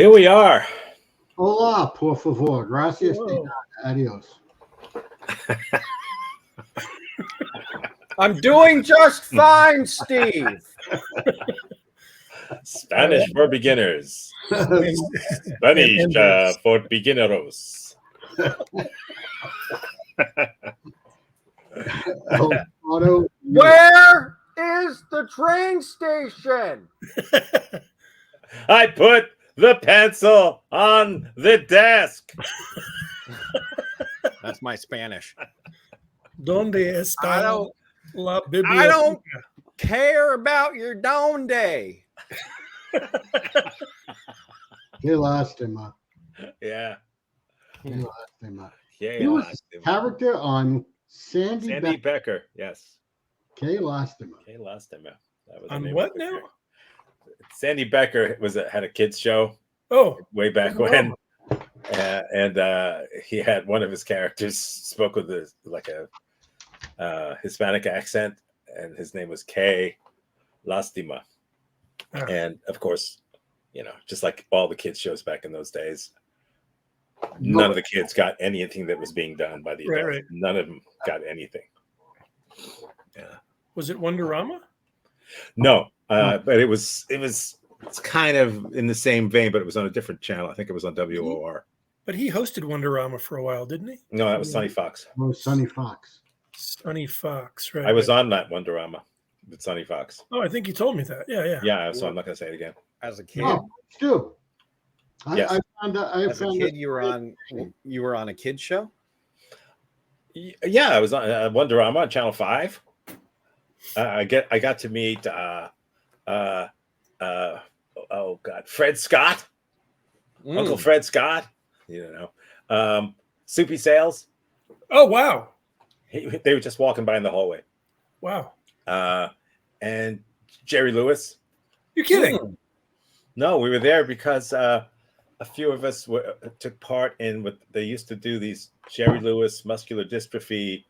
Here we are. Hola, por favor. Gracias. Adios. I'm doing just fine, Steve. Spanish for beginners. Spanish for beginneros. Where is the train station? I put the pencil on the desk. That's my Spanish. ¿Dónde está la I biblioteca? don't care about your donde. Qué lástima. Yeah. Qué lástima. Yeah. He was a character on Sandy Becker. Yes. Qué lástima. Qué lástima. That was On what now? Sandy Becker had a kids show. Oh, way back when, and he had one of his characters spoke with a Hispanic accent, and his name was K. Lastima. And of course, just like all the kids shows back in those days, none of the kids got anything that was being done by the adults. Right. None of them got anything. Yeah. Was it Wonderama? No, but it's kind of in the same vein, but it was on a different channel. I think it was on WOR. But he hosted Wonderama for a while, didn't he? No, that was Sonny Fox. Oh, Sonny Fox. Sonny Fox, right. I was on that Wonderama with Sonny Fox. Oh, I think you told me that. Yeah. Yeah, so I'm not going to say it again. As a kid? Oh, still. Yes. As a kid, you were on a kid's show? Yeah, I was on Wonderama on Channel 5. I got to meet Fred Scott, Uncle Fred Scott, Soupy Sales. Oh wow! They were just walking by in the hallway. Wow. And Jerry Lewis. You're kidding? No, we were there because a few of us took part in what they used to do, these Jerry Lewis muscular dystrophy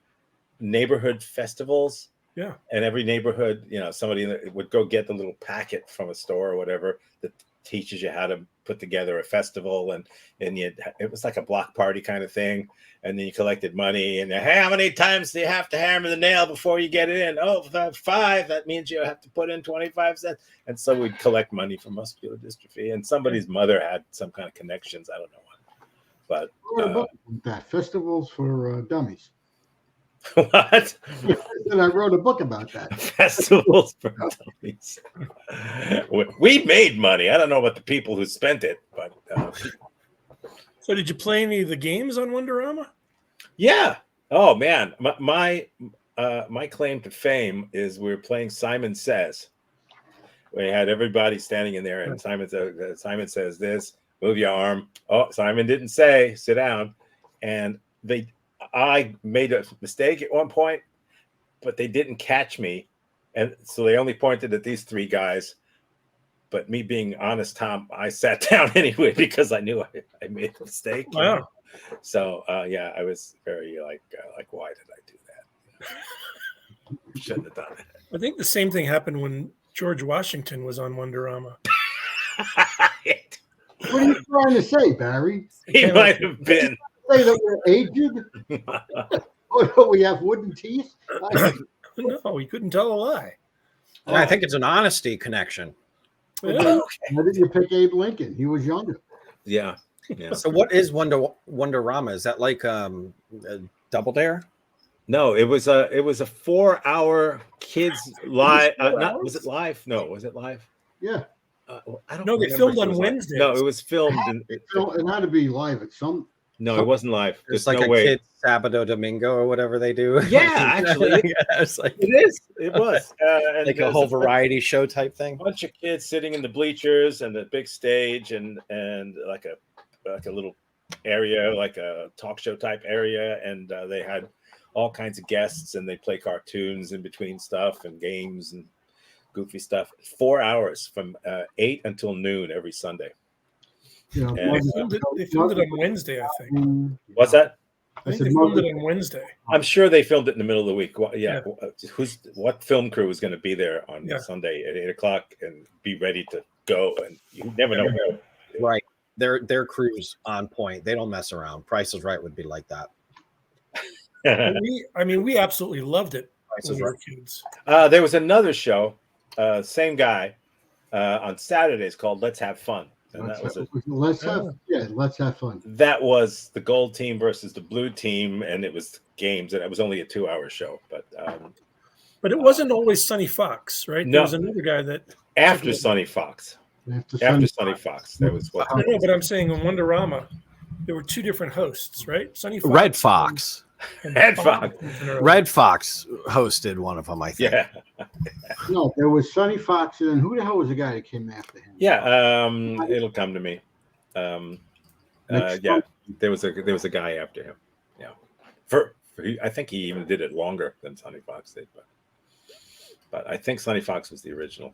neighborhood festivals. Yeah. And every neighborhood, somebody would go get the little packet from a store or whatever that teaches you how to put together a festival. And it was like a block party kind of thing. And then you collected money. And hey, how many times do you have to hammer the nail before you get it in? Oh, 5. That means you have to put in 25 cents. And so we'd collect money for muscular dystrophy. And somebody's mother had some kind of connections. I don't know what. But that festivals for dummies. What? And I wrote a book about that. Festivals for dummies. We made money. I don't know about the people who spent it, but. So, did you play any of the games on Wonderama? Yeah. Oh man, my claim to fame is we were playing Simon Says. We had everybody standing in there, and Simon says this. Move your arm. Oh, Simon didn't say. Sit down. And I made a mistake at one point, but they didn't catch me. And so they only pointed at these 3 guys. But me being honest, Tom, I sat down anyway because I knew I made a mistake. Wow. So, I was very like, why did I do that? Shouldn't have done it. I think the same thing happened when George Washington was on Wonderama. What are you trying to say, Barry? He might have been. Say that we're aged? Oh, we have wooden teeth? No, he couldn't tell a lie. I think it's an honesty connection. Yeah. Why did you pick Abe Lincoln? He was younger. Yeah. So what is Wonderama? Is that like a Double Dare? No, it was a 4-hour kids live. Was it live? No, was it live? Yeah. I don't. No, they filmed on Wednesday. No, it was filmed. It had to be live at some. No, it wasn't live. It's like a kid's Sábado Domingo or whatever they do. Yeah, actually, it's like it is. It was like a whole variety show type thing. A bunch of kids sitting in the bleachers and the big stage and like a little area, like a talk show type area, and they had all kinds of guests and they play cartoons in between stuff and games and goofy stuff. 4 hours from 8 until noon every Sunday. Yeah, they filmed it on Wednesday, I think. What's that? I think they filmed it on Wednesday. I'm sure they filmed it in the middle of the week. Yeah. What film crew is going to be there on Sunday at 8 o'clock and be ready to go? And you never know. Right. Their crew's on point. They don't mess around. Price is Right would be like that. We absolutely loved it Price when is we were Right. kids. There was another show, same guy, on Saturdays called Let's Have Fun. And Let's have fun. that was the gold team versus the blue team, and it was games, and it was only a 2-hour show. But it wasn't always Sonny Fox, right? No. There was another guy that after Sonny Fox, After Sonny Fox, that was what. I know, but I'm saying in Wonderama, there were two different hosts, right? Sonny Fox, Red Fox. and Red Bob Fox. was in a row. Red Fox hosted one of them, I think. Yeah, No, there was Sonny Fox, and then who the hell was the guy that came after him? yeah. It'll come to me. Next Yeah, one. there was a guy after him. Yeah, I think he even did it longer than Sonny Fox did, but I think Sonny Fox was the original.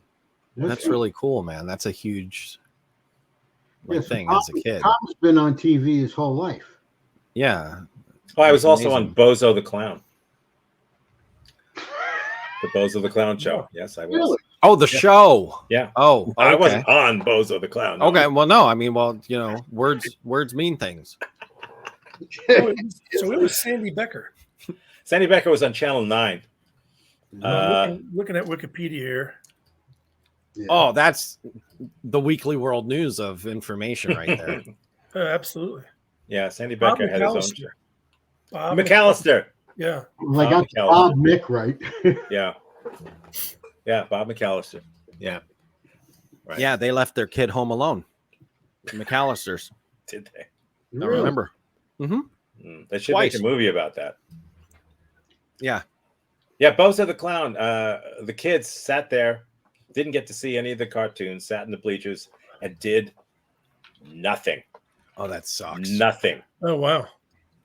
That's really cool, man. That's a huge Yes, thing as a kid. Tom's been on TV his whole life. Yeah. Oh, I was That's also on amazing. Bozo the Clown. The Bozo the Clown show. Yes, I was. Really? Oh, the show. Yeah. Oh, I okay. wasn't on Bozo the Clown. no. Okay. Well, no. I mean, well, you know, words mean things. So it was Sandy Becker. Sandy Becker was on Channel 9. Looking at Wikipedia here. Yeah. Oh, that's the Weekly World News of information right there. Absolutely. Yeah, Sandy Bob Becker had his own McAllister. show. Bob McAllister. Yeah. Well, I got McAllister. Bob Mick right. Yeah. Yeah, Bob McAllister. Yeah. Right. Yeah, they left their kid home alone. McAllister's. Did they? I remember. They should Twice. make a movie about that. Yeah. Yeah, Bozo the Clown. The kids sat there, didn't get to see any of the cartoons, sat in the bleachers, and did nothing. Oh, that sucks. Nothing. Oh wow.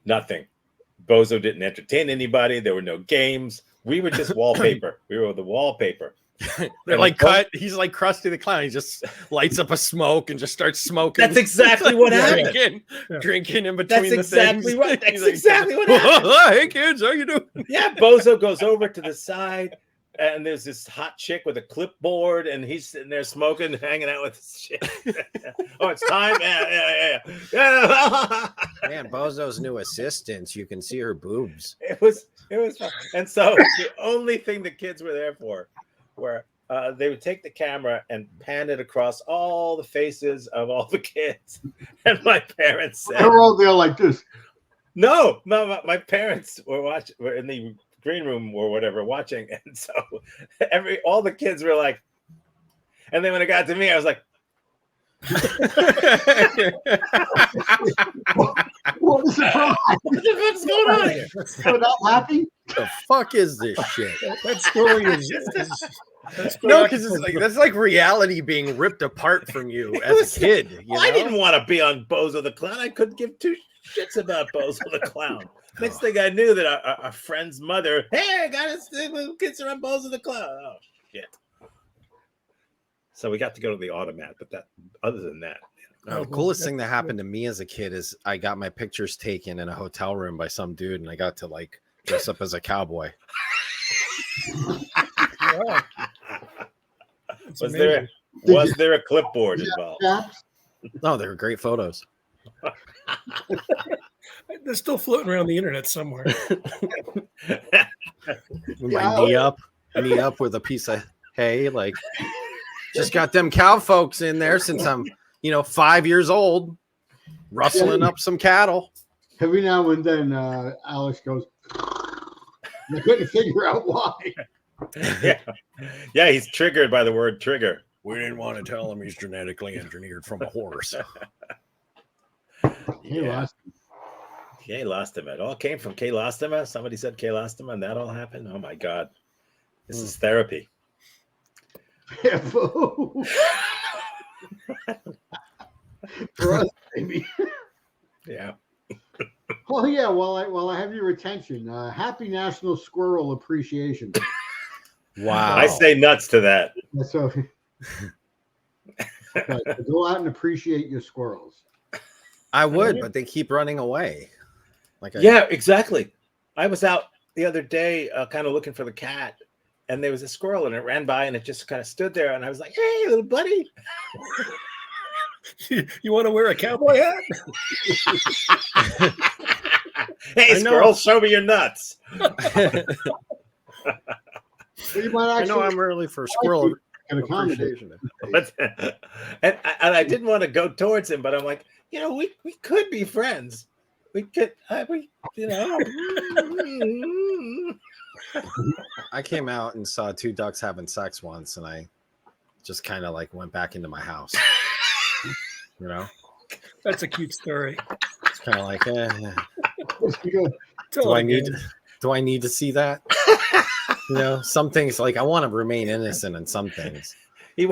Nothing. Bozo didn't entertain anybody. There were no games. We were just wallpaper. We were the wallpaper. They're like cut. He's like Krusty the Clown. He just lights up a smoke and just starts smoking. That's exactly what happened. Drinking in between That's the exactly things. right. That's He's like, exactly what happened. Hey kids, how you doing? Yeah, Bozo goes over to the side, and there's this hot chick with a clipboard, and he's sitting there smoking, hanging out with his shit. Oh, it's time. Yeah. Man, Bozo's new assistants. You can see her boobs. It was fun. And so the only thing the kids were there for were they would take the camera and pan it across all the faces of all the kids. And my parents said, They're all there like this. No, my parents were in the green room or whatever watching, and so all the kids were like, and then when it got to me, I was like, What is the problem? what the fuck's going on here? You're not happy? The fuck is this shit? That story is No, because it's like that's like reality being ripped apart from you as a kid. You know? I didn't want to be on Bozo the Clown. I couldn't give two shits about Bozo the Clown. Next thing I knew that our friend's mother, hey, I got to kids are on Bozo the Clown. Oh shit! So we got to go to the automat, but other than that, The coolest thing that happened to me as a kid is I got my pictures taken in a hotel room by some dude, and I got to like dress up as a cowboy. wow. It's was amazing. there a clipboard involved? Chaps? Oh, they were great photos. They're still floating around the internet somewhere. My knee up with a piece of hay. Like, just got them cow folks in there since I'm, 5 years old, rustling up some cattle. Every now and then, Alex goes, I couldn't figure out why. Yeah, he's triggered by the word trigger. We didn't want to tell him he's genetically engineered from a horse. Yeah, Lostema. It all came from K Lostema. Somebody said K Lostema, and that all happened. Oh my God, this is therapy. For us, baby. Yeah. Well, yeah. While I have your attention, happy National Squirrel Appreciation Day. Wow. I say nuts to that. So go out and appreciate your squirrels. I would, but they keep running away. Yeah, exactly. I was out the other day kind of looking for the cat, and there was a squirrel, and it ran by, and it just kind of stood there, and I was like, hey, little buddy. You want to wear a cowboy hat? Hey, I know. squirrel, show me your nuts. You might I know actually I'm early for squirrel can accommodate. appreciation. And I didn't want to go towards him, but I'm like, we could be friends. We could, I came out and saw two ducks having sex once, and I just kind of like went back into my house. That's a cute story. It's kind of like, Tell do it I again. need to see that? Some things like I want to remain innocent in some things. he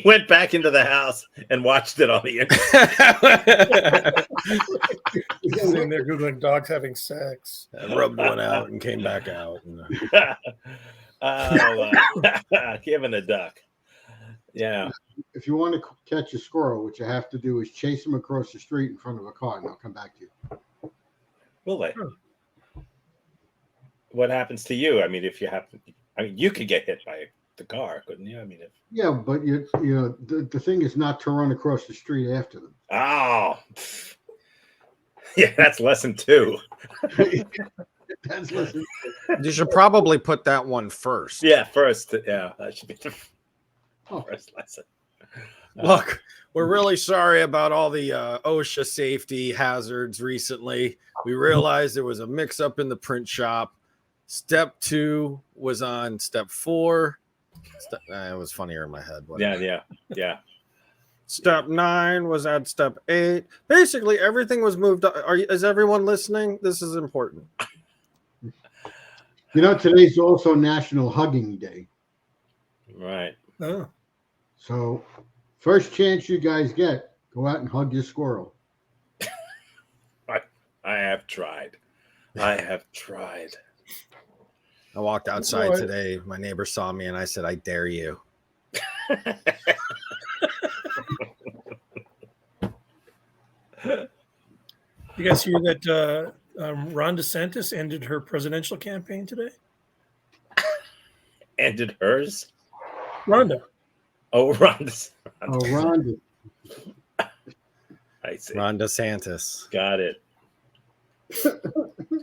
went back into the house and watched it on the internet. Sitting there googling dogs having sex. I rubbed one out and came back out. Giving a duck. Yeah. If you want to catch a squirrel, what you have to do is chase them across the street in front of a car, and they'll come back to you. Will they? Huh. What happens to you? I mean, if you happen, you could get hit by the car, couldn't you? I mean, Yeah, but the thing is not to run across the street after them. Oh, yeah, that's lesson 2. That's listen. You should probably put that one first. Yeah, first. Yeah, that should be the first lesson. Look, we're really sorry about all the OSHA safety hazards recently. We realized there was a mix-up in the print shop. Step 2 was on step 4. It was funnier in my head. Yeah. Step 9 was at step 8. Basically, everything was moved up. Is everyone listening? This is important. Today's also National Hugging Day. Right. Oh. So, first chance you guys get, go out and hug your squirrel. I have tried. I walked outside today. My neighbor saw me and I said, I dare you. You guys hear that Ron DeSantis ended her presidential campaign today? Ended hers? Rhonda. Oh, Rhonda. Oh, Rhonda. I see. Ron DeSantis. Got it.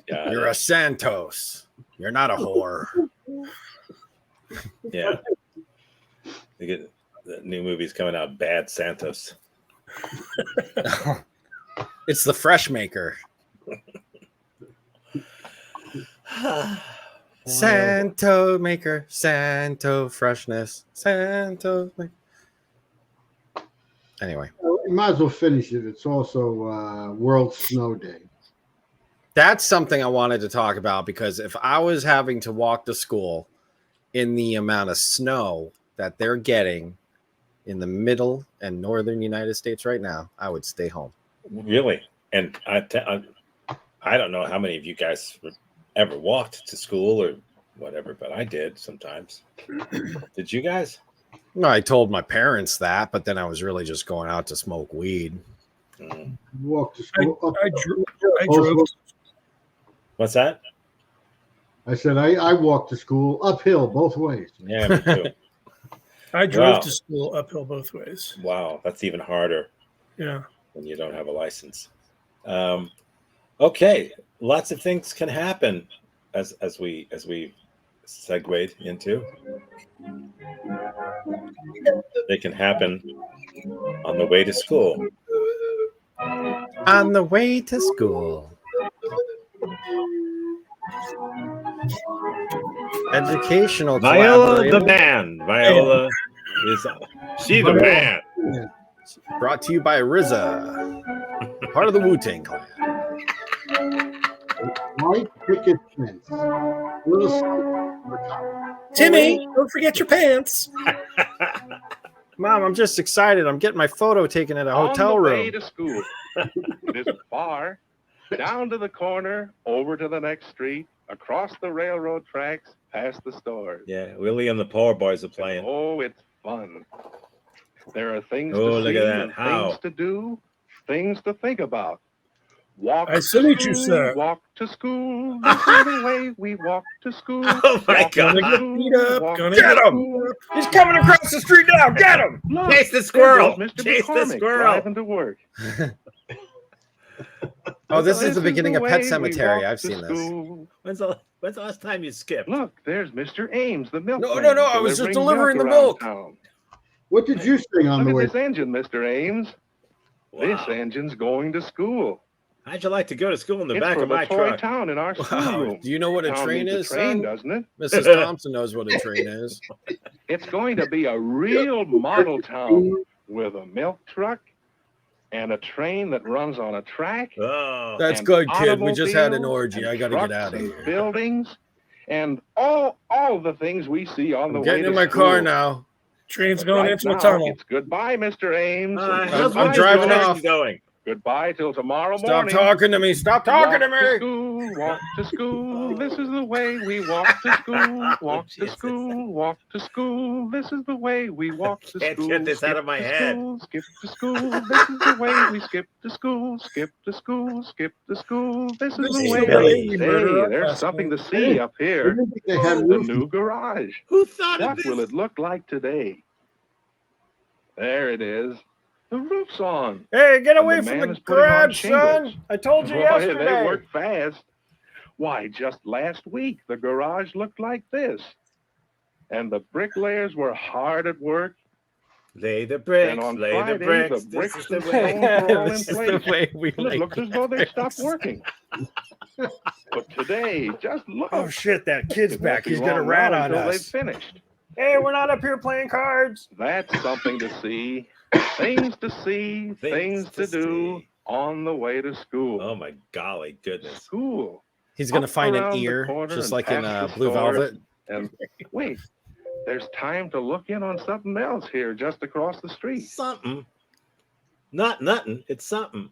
You're a Santos. You're not a whore. Yeah. The new movie's coming out, Bad Santos. It's the Fresh Maker. Santo Maker, Santo Freshness, Santo Maker. Anyway. You might as well finish it. It's also World Snow Day. That's something I wanted to talk about because if I was having to walk to school in the amount of snow that they're getting in the middle and northern United States right now, I would stay home. Really? And I don't know how many of you guys ever walked to school or whatever, but I did sometimes. Did you guys? No, I told my parents that, but then I was really just going out to smoke weed. Walk to school. I drove. What's that? I said I walked to school uphill both ways. Yeah, me too. I drove to school uphill both ways. Wow, that's even harder. Yeah. When you don't have a license. Okay, lots of things can happen as we segued into. They can happen on the way to school. On the way to school. Educational Viola the collaborator. man. Viola is she the man. Brought to you by RZA, part of the Wu-Tang Clan. White picket fence. Little Timmy, don't forget your pants. Mom, I'm just excited. I'm getting my photo taken at a hotel On the room. way to school. It isn't far. Down to the corner, over to the next street, across the railroad tracks, past the stores. Yeah, Willie and the Poor Boys are playing. Oh, it's fun. There are things Oh, to look see at that. and How? things to do, things to think about. Walk I salute to you, school, sir. Walk to school. This is the way we walk to school. Oh my Walk to God. Gonna get school, beat up. walk Gonna to Get get him! beat up. He's coming across the street now. Get him! Look, Chase the there squirrel. goes Mr. Chase the McCormick squirrel. driving to work. Oh, this is the This beginning the of Pet way we Cemetery. walk I've to seen this. school. When's the last time you skipped? Look, there's Mr. Ames, the milkman. No, I was just delivering the around milk. town. What did you sing on Look the at way? this engine, Mr. Ames. This Wow. engine's going to school. How'd you like to go to school in the It's back for of the my toy truck? town in our Wow. schoolroom. Do you know what a Town train needs is, a train, son? doesn't it? Mrs. Thompson knows what a train is. It's going to be a real model town with a milk truck and a train that runs on a track. Oh, That's and good, kid. We just had an automobiles orgy. and I got to get trucks out of and here. Buildings and all the things we see on the I'm way getting to in my school. car now. Train's going Right into a now, tunnel. It's goodbye, Mr. Ames. and how's goodbye, I'm driving George. off. going? Goodbye till tomorrow Stop morning. talking to me. Stop talking to Walk to me. school, walk to school. This is the way we walk to school. Walk to Jesus. school, walk to school. This is the way we walk to Can't school. get this out of my Skip to head. school, skip to school. This is the way we skip to school. Skip to school, skip to school. This is This the is way. the Billy. way we murder Hey, our there's classmates. something to see up I here. didn't think they had The roofs. new garage. Who thought of What this? will it look like today? There it is. The roof's on. Hey, get And away the from man the is putting on garage, son. shingles. I told you Boy, yesterday. they work fast. Why, just last week, the garage looked like this. And the bricklayers were hard at work. Lay the And bricks, on lay Friday, the bricks. the This bricks is the and way. stones were all in This is place. the way we And it like looked as though they stopped bricks. working. But today, just look. Oh, shit. That kid's It won't back. be He's going to long rat now on until they've us. finished. Hey, we're not up here playing cards. That's something to see. Things to see, things to do see. on the way to school. Oh my golly goodness. School. He's going to Up find an around the ear, corner just and like in past the Blue store. Velvet. And wait, there's time to look in on something else here just across the street. Something. Not nothing. It's something.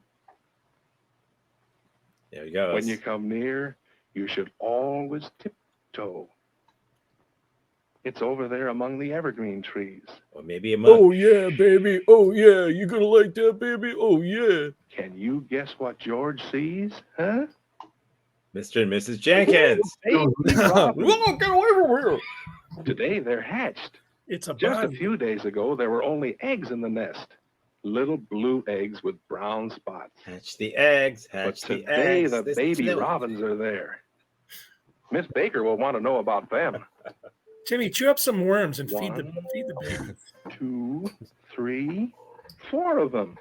There he goes. When you come near, you should always tiptoe. It's over there among the evergreen trees. Or maybe a month. Oh, yeah, baby. Oh, yeah. You going to like that, baby? Oh, yeah. Can you guess what George sees? Huh? Mr. and Mrs. Jenkins. Baby robins. Whoa, get away from here. Today they're hatched. It's a Just a bun. few days ago, there were only eggs in the nest. Little blue eggs with brown spots. Hatch the eggs. But Hatch the today eggs. the This- baby no. robins are there. Miss Baker will want to know about them. Timmy, chew up some worms and feed the baby. 2, 3, 4 of them.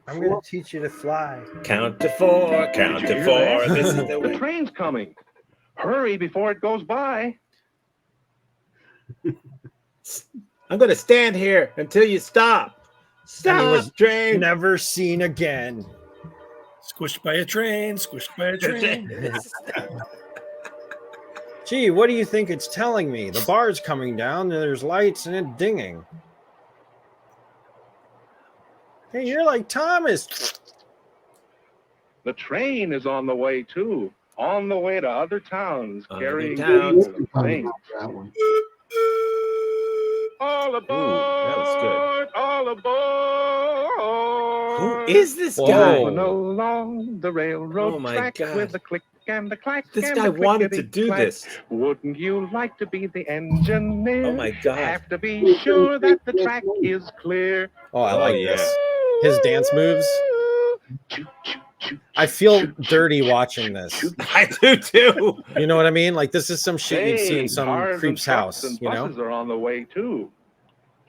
I'm going to teach you to fly. Count to four. Count Did you to hear four. that? This is the The way. train's coming. Hurry before it goes by. I'm going to stand here until you stop. And he was Stop, train. Never seen again. Squished by a train, squished by a train. Gee, what do you think it's telling me? The bar's coming down, and there's lights, and it's dinging. Hey, you're like Thomas. The train is on the way too. On the way to other towns, Other carrying towns. people and things. That one. All aboard! was All aboard! Who is this Whoa. guy? Moving along the railroad Oh, my track God. with the click and the clack. This and guy the wanted to do clickety-clack. this. Wouldn't you like to be the engineer? Oh my God. Have to be sure that the track is clear. Oh, I like yeah. this. His dance moves. Choo, choo, choo, I choo, feel choo, dirty choo, watching choo, this. choo. I do too. You know what I mean? Like, this is some shit you'd see in Hey, some cars creep's and trucks house, and you know? buses are on the way too,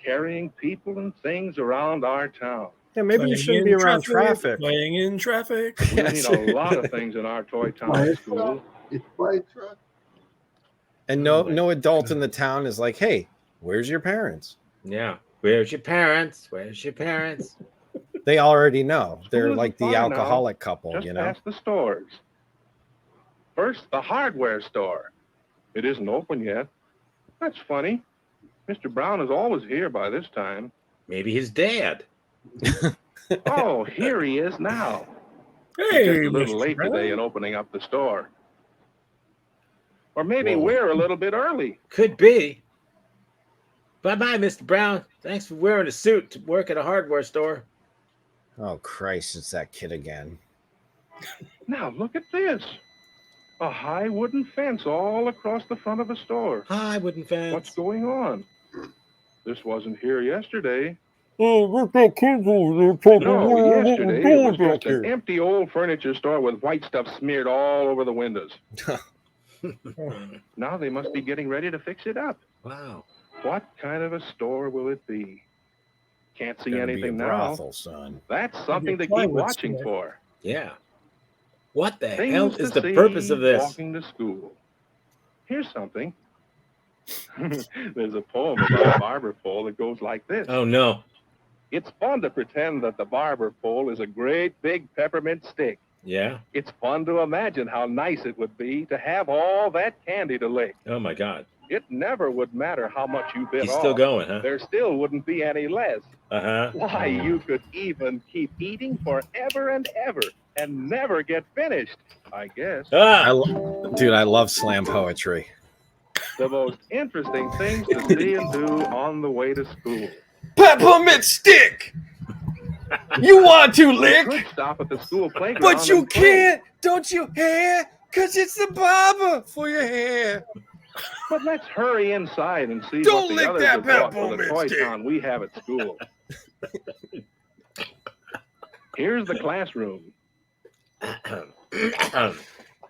carrying people and things around our town. Yeah, maybe you Playing shouldn't in be around traffic. Playing in traffic. We need a lot of things in our toy town school. It's by truck. And no adult in the town is like, hey, where's your parents? Yeah. Where's your parents? Where's your parents? They already know. They're School like isn't the far now, alcoholic couple, Just you know? past the stores. First, the hardware store. It isn't open yet. That's funny. Mr. Brown is always here by this time. Maybe his dad. Oh, here he is now. Hey, Just a little Mr. late Brown. today in opening up the store. Or maybe Whoa. we're a little bit early. Could be. Bye-bye, Mr. Brown. Thanks for wearing a suit to work at a hardware store. Oh, Christ, it's that kid again. Now look at this. A high wooden fence all across the front of a store. Hi, wooden fence. What's going on? This wasn't here yesterday. Oh, look that kid's over there talking. No, yesterday it was just an empty old furniture store with white stuff smeared all over the windows. Now they must be getting ready to fix it up. Wow. What kind of a store will it be? Can't see Gonna be a anything now. brothel, son. That's something to keep plywood watching store. for. Yeah. What the Things hell to is the see purpose of this? Walking to school. Here's something. There's a poem about a barber pole that goes like this. Oh no. It's fun to pretend that the barber pole is a great big peppermint stick. Yeah. It's fun to imagine how nice it would be to have all that candy to lick. Oh my God. It never would matter how much you bit He's off. still going, huh? There still wouldn't be any less. Uh-huh. Why, you could even keep eating forever and ever and never get finished, I guess. Ah! Dude, I love slam poetry. The most interesting things to see and do on the way to school. Peppermint stick. You want to You lick, could stop at the school playground. but you and play. can't. Don't you hear? 'Cause it's the barber for your hair. But let's hurry inside and see Don't what the lick others that have brought for the peppermint toy stick. town we have at school. Here's the classroom. Hey,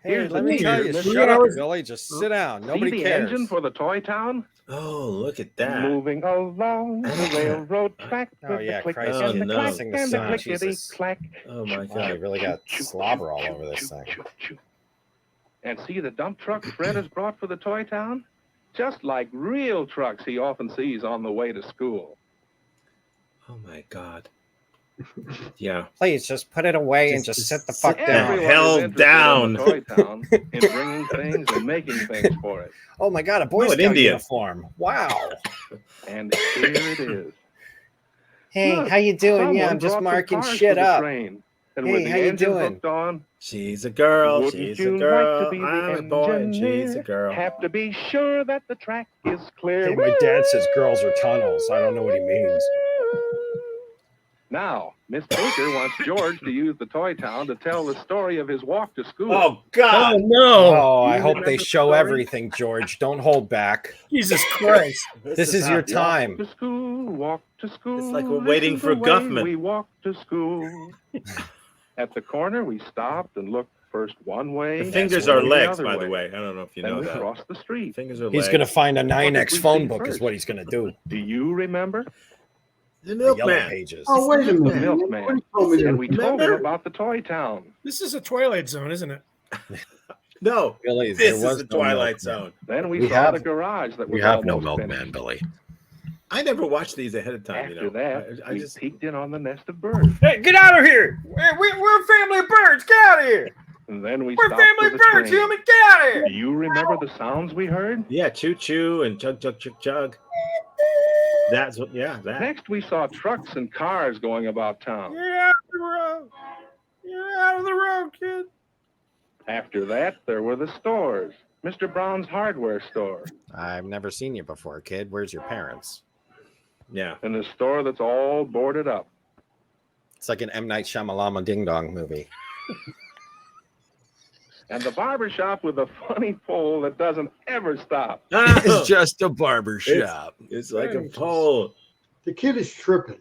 Here's let the me tell teacher. you, See shut up, ours- Billy. Just sit down. See Nobody the cares. engine for the toy town? Oh, look at that. Moving along the railroad track. Oh, with the yeah, click Christ, and the no. clack Sing the and the song, clickety Jesus. clack. Oh my Wow, you God. really got slobber all over this thing. And see the dump truck Fred has brought for the toy town? Just like real trucks he often sees on the way to school. Oh my God. Yeah. Please just put it away and just sit the fuck sit down. down. Hell Everyone is interested down. in the toy town in bringing things and making things for it. Oh my God, a Boy No, in Scout India. uniform. Wow. And here it is. Hey, Look, how you doing? Someone Yeah, I'm just brought some marking cars shit to the up. train, and Hey, with the how you engine doing? hooked on, She's a girl. wouldn't She's you a girl. like to be the I'm a boy and she's a engineer? girl. Have to be sure that the track is clear. Hey, my dad says girls are tunnels. I don't know what he means. Now, Miss Baker wants George to use the toy town to tell the story of his walk to school. Oh Oh God. no! Oh, I You hope remember they the show story? everything, George. Don't hold back. Jesus Christ! This is your how- time. To school, walk to school. It's like we're this waiting is for the way Guffman. We walk to school. At the corner, we stopped and looked first one way. The fingers then are the legs, other by the way. I don't know if you Then know we that. crossed the street. Fingers are He's legs. gonna find a did 9X we phone see book, is first? what he's gonna do. Do you remember? The The yellow milkman. pages. Oh, wait a The minute. milkman. What told me And to- we told him Remember? about the toy town. This is a Twilight Zone, isn't it? No, Billy, this there is was the no Twilight milkman. Zone. Then we We saw have- the garage that was We have no almost milkman, finished. Billy. I never watched these ahead of time. After You know, that, I we just peeked in on the nest of birds. Hey, get out of here! We're a family of birds. Get out of here! And then we We're stopped family for of the birds, train. human. Get out of here! Do you remember the sounds we heard? yeah, choo choo and chug chug chug chug. That's what. Yeah, that. Next, we saw trucks and cars going about town. Get out of the road. Get out of the road, kid. After that, there were the stores. Mr. Brown's hardware store, I've never seen you before, kid. Where's your parents? Yeah. and the store that's all boarded up. It's like an M. Night Shyamalama Ding Dong movie. And the barber shop with a funny pole that doesn't ever stop. It's just a barber It's- shop. It's like a pole. The kid is tripping.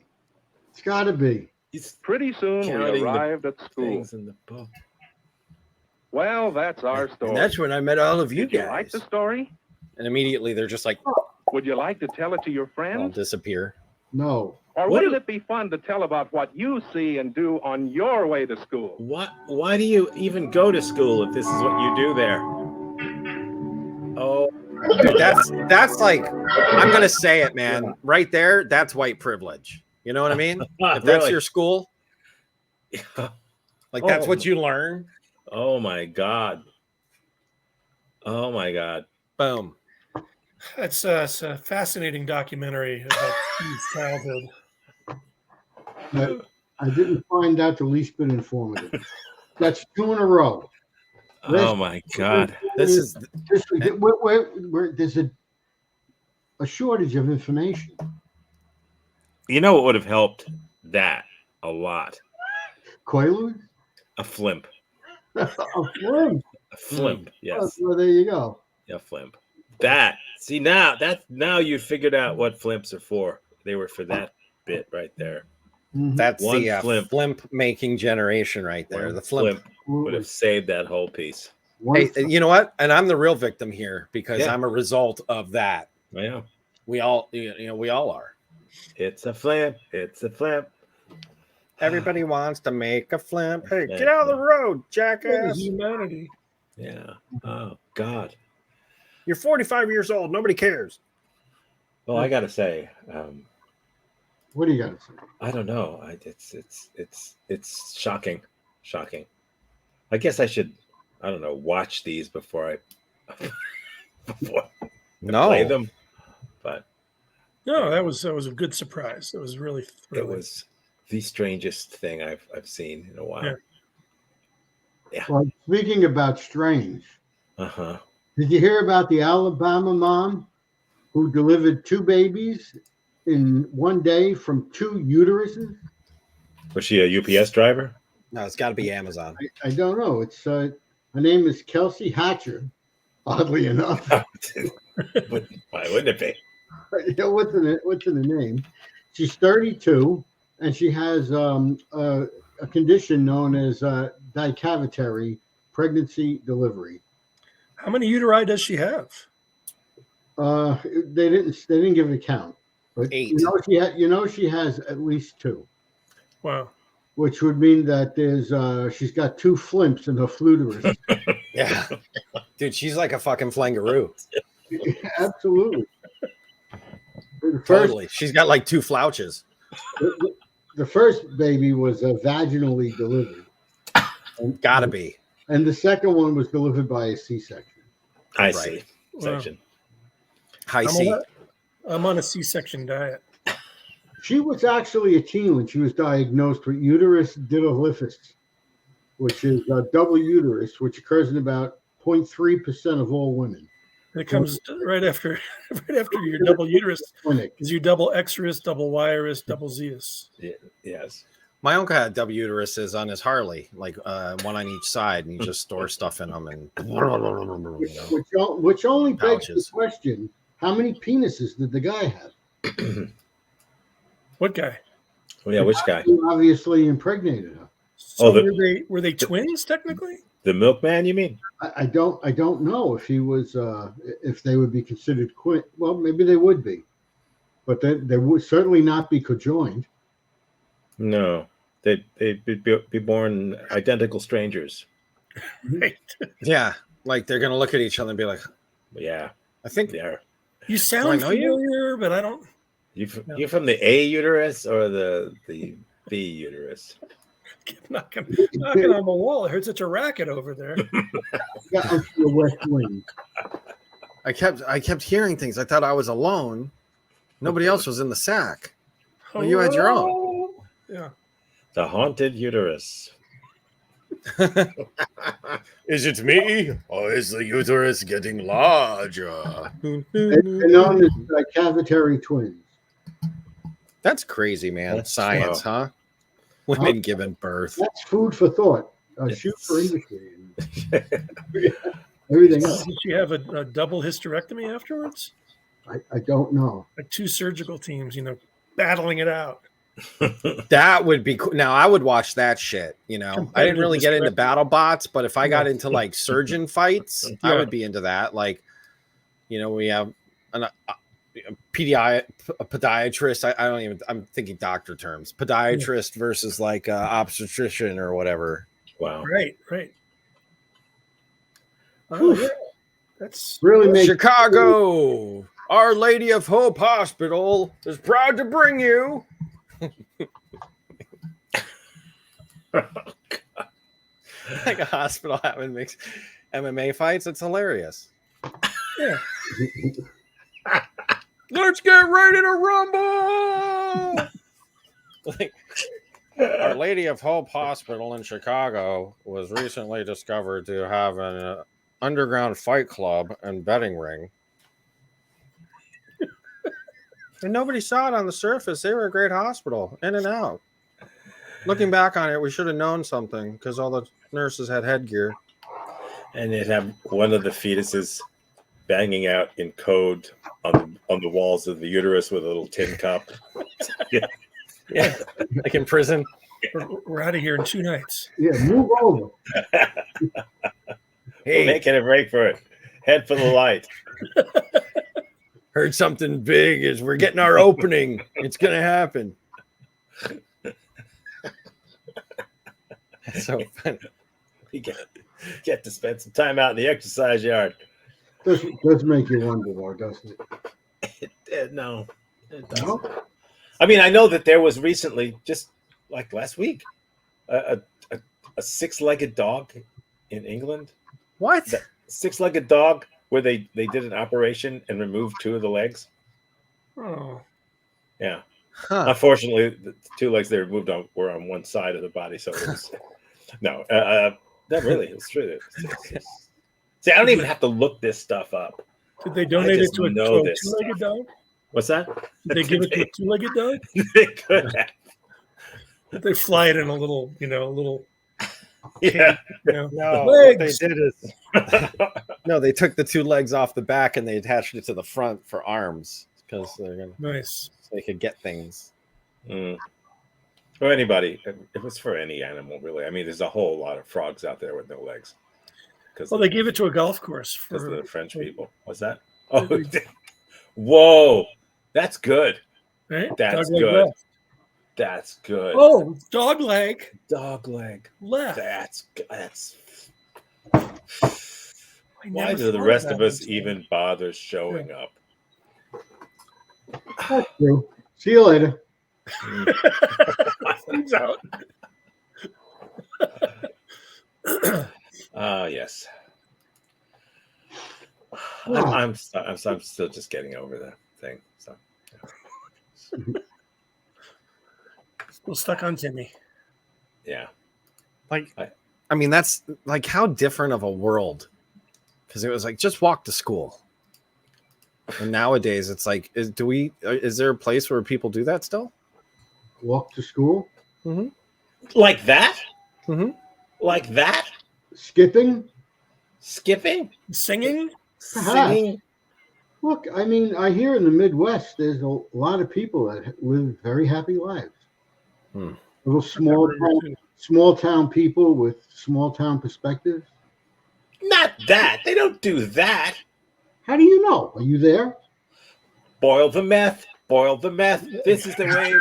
It's got to be. He's Pretty soon, Counting we the arrived at school. things in the book. Well, that's our story. And that's when I met all of you Did you like guys. the story? And immediately they're just like, Would you like to tell it to your I'll friends? disappear. No. Or What wouldn't do- it be fun to tell about what you see and do on your way to school? What? Why do you even go to school if this is what you do there? Oh, Dude, that's like, I'm gonna say it, man. Right there, that's white privilege. You know what I mean? If that's really? your school, like that's Oh. what you learn. Oh my God. Oh my God. Boom. It's a fascinating documentary about Steve's childhood. I didn't find that the least bit informative. That's 2 in a row. Oh my God. This is There's a shortage of information. You know what would have helped that a lot? Quaaludes? A flimp. A flimp. A flimp. Yes. Well, there you go. Yeah, flimp. Now you figured out what flimps are for. They were for that bit right there. Mhm. That's One the flimp. flimp making generation right there. One The flimp. would have saved that whole piece. Hey, you know what? And I'm the real victim here because Yeah. I'm a result of that. Yeah. We all, we all are. It's a flimp. It's a flimp. Everybody wants to make a flimp. Hey, get out of the road, jackass. Humanity. Yeah. Oh God. You're 45 years old. Nobody cares. Well, I gotta say, What do you got to say? I don't know. It's shocking. I guess I should, I don't know, watch these before I play them. But No, that was a good surprise. It was really thrilling. it was the strangest thing I've seen in a while. Yeah. Well, speaking about strange, Uh-huh. did you hear about the Alabama mom who delivered 2 babies in one day from 2 uteruses? Was she a UPS driver? No, it's got to be Amazon. I don't know. It's her name is Kelsey Hatcher. Oddly enough, Why wouldn't it be? what's in the name? She's 32, and she has a condition known as dicavitary pregnancy delivery. How many uteri does she have? They didn't give a count, but 8. She has at least 2. Wow. Which would mean that she's got 2 flimps in her fluterus. Yeah. Dude, she's like a fucking flangaroo. Absolutely. Totally. She's got like 2 flouches. The first baby was vaginally delivered. Gotta be. And the second one was delivered by a C-section. I Right. see. Section. High C. I'm on a C-section diet. She was actually a teen when she was diagnosed with uterus didelphys, which is double uterus, which occurs in about 0.3% of all women. And it comes right after your double uterus, Clinic. because you double Xerus, double Yurus, double Zeus. Yes. My uncle had double uteruses on his Harley, like one on each side, and you just store stuff in them. And Which only begs the Pouches. question: how many penises did the guy have? What guy? Well, yeah, which guy? He obviously impregnated her. So the- were they twins technically? The milkman, you mean? I don't know if he was if they would be considered well, maybe they would be, but they would certainly not be conjoined. No. They'd be born identical strangers. Right. yeah, like they're gonna look at each other and be like, Yeah. I think They are. You I sound know you? familiar, but I don't. You from the A uterus or the B uterus? Keep knocking on the wall. I heard such a racket over there. Yeah, I'm from the West Wing. I kept hearing things. I thought I was alone. Nobody else was in the sack. Well, you had your own. Oh, yeah. The haunted uterus. Is it me, or is the uterus getting larger? They're known as cavitary twins. That's crazy, man. That's Science, huh? Women giving birth. That's food for thought. Shoot for industry. And everything else. Did she have a double hysterectomy afterwards? I don't know. Like 2 surgical teams, battling it out. That would be cool. Now I would watch that shit. I didn't really get into battle bots, but if I got into like surgeon fights, I would be into that. Like, we have a podiatrist. I don't even. I'm thinking doctor terms. Podiatrist versus like obstetrician or whatever. Wow. Right. Oh, yeah. That's Really makes Chicago, Our Lady of Hope Hospital is proud to bring you. Like a hospital having mixed MMA fights. It's hilarious. yeah. Let's get ready to rumble. Like, Our Lady of Hope Hospital in Chicago was recently discovered to have an underground fight club and betting ring. And nobody saw it on the surface. They were a great hospital, in and out. Looking back on it, we should have known something because all the nurses had headgear. And they'd have one of the fetuses banging out in code on the walls of the uterus with a little tin cup. Yeah, like in prison. We're out of here in 2 nights. Yeah, move over. We're making a break for it. Head for the light. Heard something big as we're getting our opening. It's gonna happen. That's so funny. We get to spend some time out in the exercise yard. Does make you wonder, though, doesn't it? No, it doesn't. No? I mean, I know that there was recently, just like last week, a 6-legged dog in England. What? That 6-legged dog where they did an operation and removed 2 of the legs. Oh, Yeah. Huh. Unfortunately, the 2 legs they removed were on one side of the body, so it was no. That really is true. See, I don't even have to look this stuff up. did they donate it just to a know this two-legged dog? What's that? Did they give it to a two-legged dog? They could have. Did they fly it in a little, Yeah. No, what they legs. did is no, they took the 2 legs off the back and they attached it to the front for arms because they're gonna Nice. so they could get things. Mm. For anybody, it was for any animal, really. I mean, there's a whole lot of frogs out there with no legs. Well, they gave it to a golf course because for the French people. What's that? Oh, whoa, that's good. right? That's Dog leg good. left. That's good. Oh, dog leg Dog leg. left. That's. I Why never do the thought rest that of us until- even bother showing up? That's true. See you later. He's out. Yes. I'm still just getting over the thing. So Still stuck on Timmy. yeah. I mean, that's like how different of a world because it was like just walk to school. And nowadays it's like, is there a place where people do that still? Walk to school. Like that? Mm-hmm. Like that? Skipping. Skipping? Singing? Singing? Look, I mean, I hear in the Midwest there's a lot of people that live very happy lives. Little small town people with small town perspectives. Not that. They don't do that. How do you know? Are you there? Boil the meth. Boil the meth. This is the way.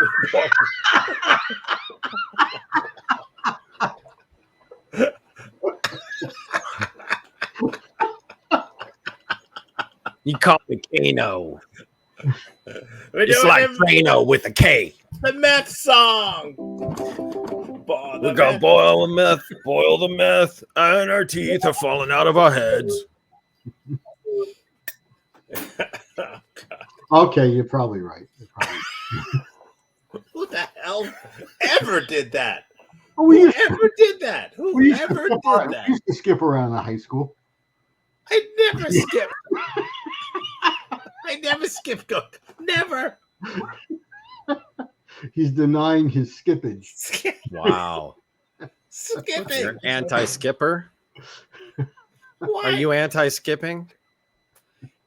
You call me Kano. We're It's doing like Kano with a K. the meth song. Boil the We're gonna meth. boil the meth, and our teeth are falling out of our heads. Oh, God. Okay, you're probably right. Who the hell ever did that? Oh, we Who used to- ever did that? Who we used to ever skip did around- that? we used to skip around in high school. I never skipped. I never skipped. Never. He's denying his skippage. Wow. You're Skipping. an anti-skipper? Why? Are you anti-skipping?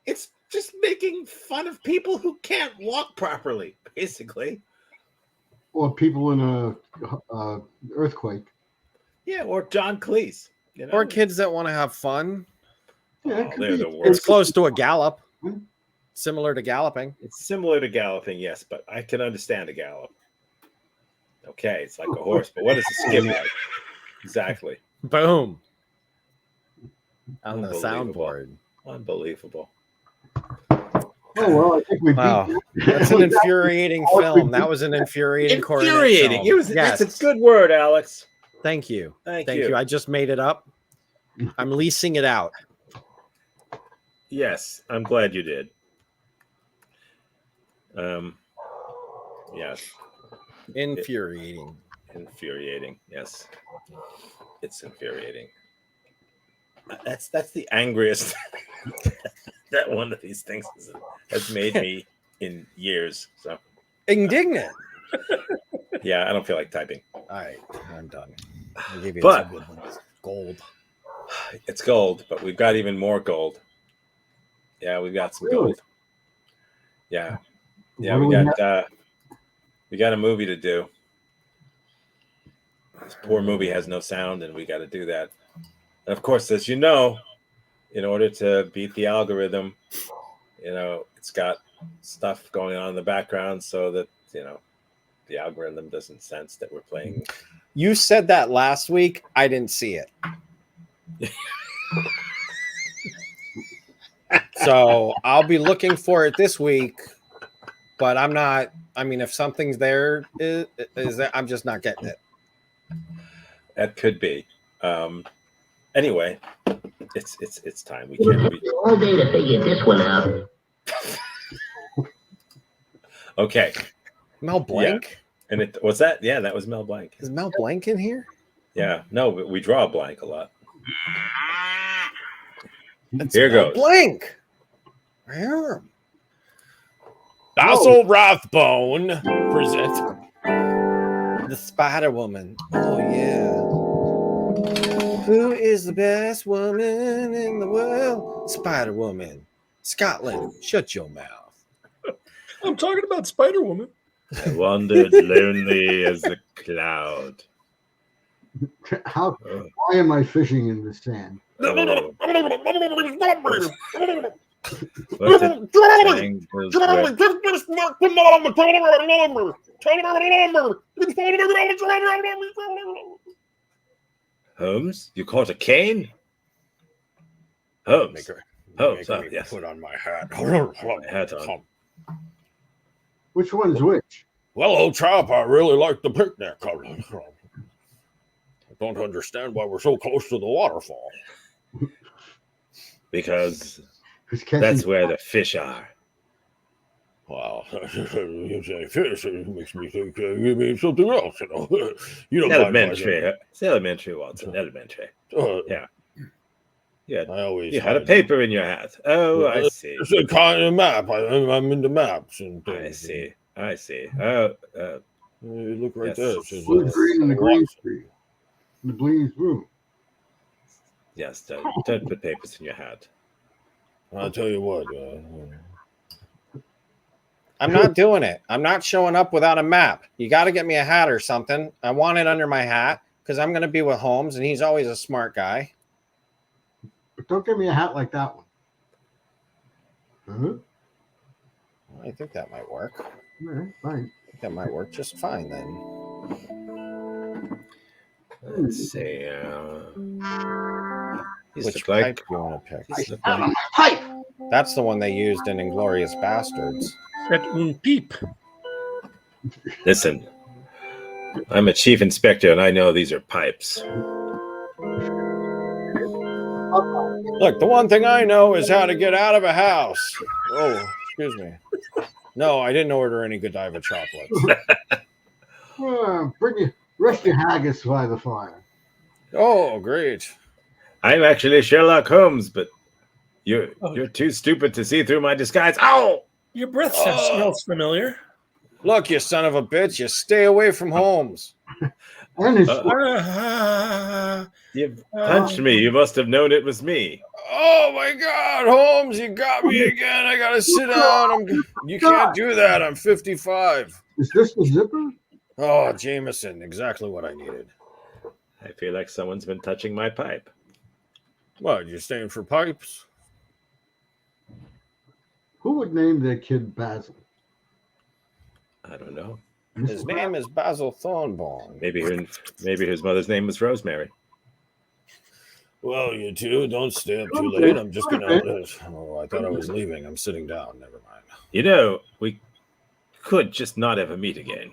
It's just making fun of people who can't walk properly, basically. Or people in a earthquake. Yeah, or John Cleese. You know? Or kids that want to have fun? Yeah, it Oh, could they're be- the It's worst. close to a gallop. Similar to galloping. It's similar to galloping, yes, but I can understand a gallop. Okay, it's like a horse, but what is a skip like? Exactly. Boom. On the Unbelievable. soundboard. Unbelievable. Oh well, I think we beat. Wow. That's an infuriating film. That was an infuriating coronet Infuriating. film. That's Yes. a good word, Alex. Thank you. Thank Thank you. you. I just made it up. I'm leasing it out. Yes, I'm glad you did. Yes, Infuriating. infuriating. Yes, it's infuriating. That's the angriest that one of these things has made me in years. So Indignant. Yeah, I don't feel like typing. All right, I'm done. I gave you But- two good ones. Gold. It's gold, but we've got even more gold. Yeah, we've got some Really? gold. Yeah, yeah, What we do got a movie to do. This poor movie has no sound, and we got to do that. And of course, as you know, in order to beat the algorithm, it's got stuff going on in the background so that the algorithm doesn't sense that we're playing. You said that last week. I didn't see it. So I'll be looking for it this week, but I'm not. I mean, if something's there, is there, I'm just not getting it. That could be. Anyway, it's time. We can't. All day to figure this one out. Okay. Mel Blanc? And it was that? Yeah, that was Mel Blanc. Is Mel Blanc in here? Yeah. No, but we draw a blank a lot. It's Here Mel goes. Blanc. Yeah. Basil Rathbone presents the Spider Woman. Oh yeah. Who is the best woman in the world? Spider Woman. Scotland. Shut your mouth. I'm talking about Spider Woman. I wandered lonely as a cloud. How? Oh. Why am I fishing in the sand? Oh. What's it? Tangled web. Holmes, you caught a cane? Holmes. Make Oh, me yes. put on my hat. My hat on. Which one's which? Well, old chap, I really like the picnic. I don't understand why we're so close to the waterfall. Because Who's catching? that's where the fish are. Wow, you say fish, it makes me think you mean something else, you know. You don't Elementary. It's elementary, Watson. Elementary. Yeah. Yeah. I always You had a paper in your hat. Oh, I see. It's a kind of map. I'm into maps and things. I see. Oh, You look right Yes. there. It says, Blue, green, and the green tree. The green room. yes. Don't put papers in your hat. I'll tell you what. I'm not doing it. I'm not showing up without a map. You got to get me a hat or something. I want it under my hat because I'm going to be with Holmes, and he's always a smart guy. But don't give me a hat like that one. I think that might work. All right, fine. I think that might work just fine then. Let's see. These Which look like. pipe do you want to pick? These look Out of like my pipe. That's the one they used in Inglorious Bastards. That un peep. listen, I'm a chief inspector, and I know these are pipes. Look, the one thing I know is how to get out of a house. Oh, excuse me. No, I didn't order any Godiva chocolates. Rest your haggis by the fire. Oh, great. I'm actually Sherlock Holmes, but you're too stupid to see through my disguise. Ow! Your breath Oh. smells familiar. Look, you son of a bitch. You stay away from Holmes. And his You punched me. You must have known it was me. Oh, my God, Holmes, you got me again. I got to sit down. You can't do that. I'm 55. is this the zipper? Oh, Jameson, exactly what I needed. I feel like someone's been touching my pipe. What, you staying for pipes? Who would name their kid Basil? I don't know. His name is Basil Thornbaum. Maybe his mother's name was Rosemary. Well, you two, don't stay up too late. I'm just gonna. Oh, I thought I was leaving. I'm sitting down. Never mind. You know, we could just not ever meet again.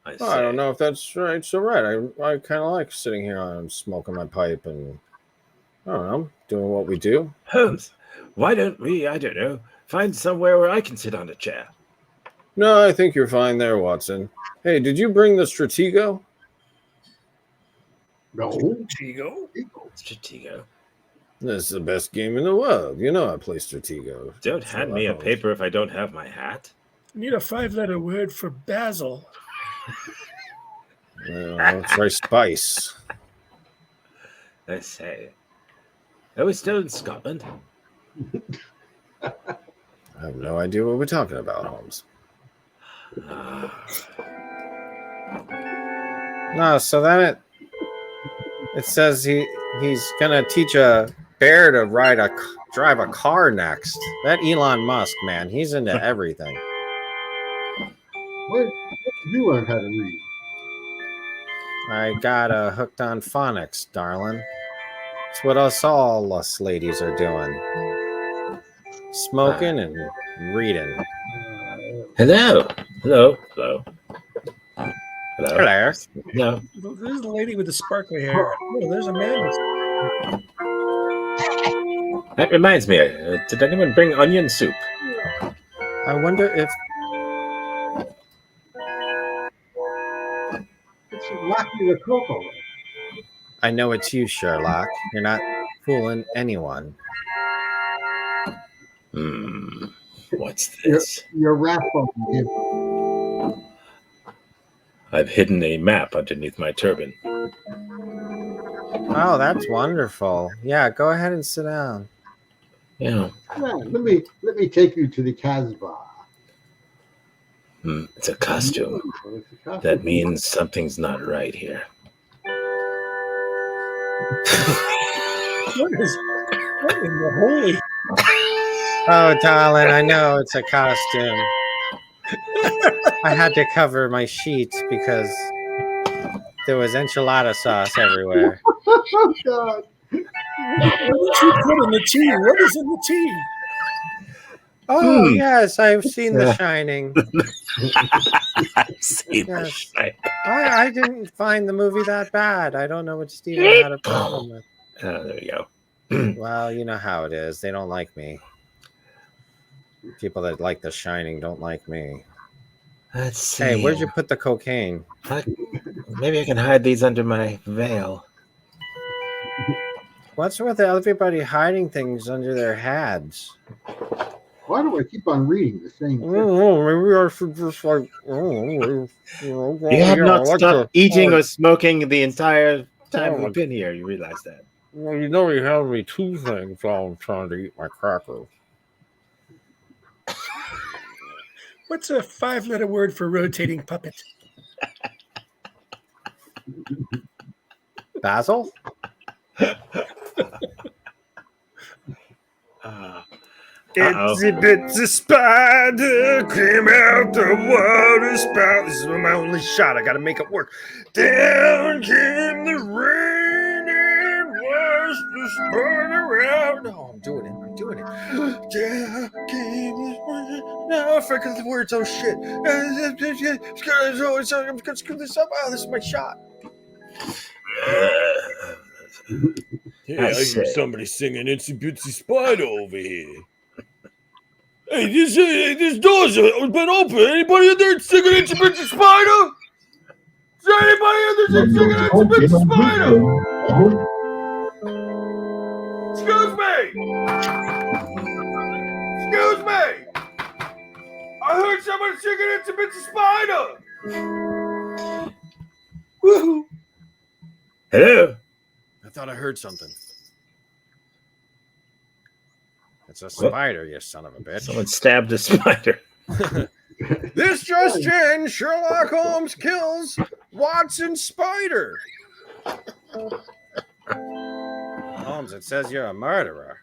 I don't know if that's right. So right, I kind of like sitting here and smoking my pipe and I don't know, doing what we do. Holmes, why don't we, I don't know, find somewhere where I can sit on a chair? No, I think you're fine there, Watson. Hey, did you bring the Stratego? No. Chigo. Stratego. This is the best game in the world. You know I play Stratego. Don't hand me a paper if I don't have my hat. Need a 5-letter word for basil. Try spice. I say. Are we still in Scotland? I have no idea what we're talking about, Holmes. No, so then it says he's gonna teach a bear to drive a car next. That Elon Musk, man, he's into everything. Where did you learn how to read? I got hooked on phonics, darling. It's what all us ladies are doing. Smoking and reading. Hello. Hello. Hello. Hello. No. There's the lady with the sparkly hair. Oh, there's Amanda. That reminds me. Did anyone bring onion soup? I wonder if It's Rocky the Coco. I know it's you, Sherlock. You're not fooling anyone. What's this? Your rap phone. I've hidden a map underneath my turban. Oh, that's wonderful. Yeah, go ahead and sit down. Yeah. Let me take you to the Casbah. It's a costume. That means something's not right here. What in the holy? Oh, darling, I know it's a costume. I had to cover my sheets because there was enchilada sauce everywhere. Oh God! What did you put in the tea? What is in the tea? Oh, yes, I've seen The Shining. I've seen The Shining. I didn't find the movie that bad. I don't know what Steven had a problem with. There you go. Well, you know how it is. They don't like me. People that like The Shining don't like me. Let's see. Hey, where'd you put the cocaine? Maybe I can hide these under my veil. What's with everybody hiding things under their hats? Why do I keep on reading the same thing? Maybe I should just You have not stopped eating or smoking the entire time we've been here. You realize that? Well, you know you have me two things while I'm trying to eat my cracker. What's a 5-letter word for rotating puppet? Basil? Itsy bitsy spider came out the water spout. This is my only shot. I gotta make it work. Down came the rain and washed the spider out. No, I'm doing it. Down came the rain. No, I forgot the words. Oh shit! I'm gonna screw this up. Oh, this is my shot. Hey, I hear somebody singing Itsy Bitsy Spider over here. Hey, this door's been open. Anybody in there singing Itsy Bitsy Spider? Is there anybody in there singing Itsy Bitsy Spider? Excuse me! Excuse me! I heard somebody singing Itsy Bitsy Spider! Woohoo! Hello? I thought I heard something. It's a spider, you son of a bitch. Someone stabbed a spider. This just in, Sherlock Holmes kills Watson Spider. Holmes, it says you're a murderer.